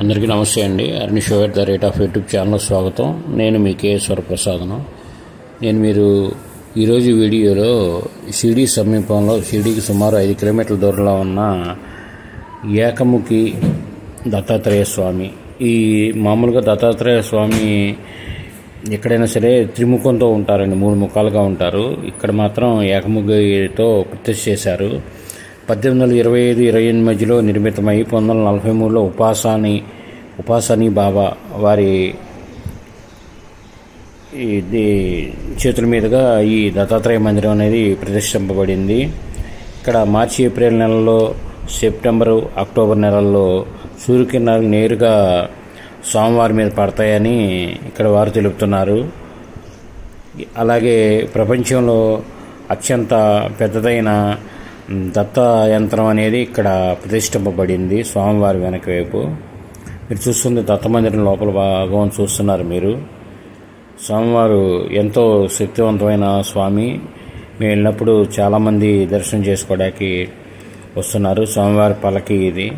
అందరికీ నమస్తే అండి. Arun show at the rate of YouTube channel స్వాగతం. నేను మీ కేఎస్వర ప్రసాదను. మీరు ఈరోజు వీడియోలో షిరిడి సమీపంలో షిరిడికి సుమారు 5 కిలోమీటర్ల దూరంలో ఉన్న ఏకముఖి దత్తాత్రేయ స్వామి. ఈ మామూలుగా దత్తాత్రేయ స్వామి ఎక్కడైనా సరే త్రిముఖంతో ఉంటారండి, 3 ముఖాలుగా ఉంటారు. ఇక్కడ మాత్రం ఏకముఖితో ప్రతిష్ఠ చేశారు. 1825-28 మధ్యలో నిర్మితమై 1943లో ఉపాసని బాబా వారి చేతుల మీదుగా ఈ దత్తాత్రేయ మందిరం అనేది ప్రతిష్ఠింపబడింది. ఇక్కడ మార్చి ఏప్రిల్ నెలలో, సెప్టెంబరు అక్టోబర్ నెలల్లో సూర్యకిరణాలు నేరుగా స్వామివారి మీద పడతాయని ఇక్కడ వారు తెలుపుతున్నారు. అలాగే ప్రపంచంలో అత్యంత పెద్దదైన దత్త యంత్రం అనేది ఇక్కడ ప్రతిష్ఠింపబడింది స్వామివారి వెనక వైపు. మీరు చూస్తుంది దత్త మందిరం లోపల భాగం చూస్తున్నారు. మీరు స్వామివారు ఎంతో శక్తివంతమైన స్వామి. మేము వెళ్ళినప్పుడు చాలామంది దర్శనం చేసుకోవడానికి వస్తున్నారు. స్వామివారి పల్లకి ఇది.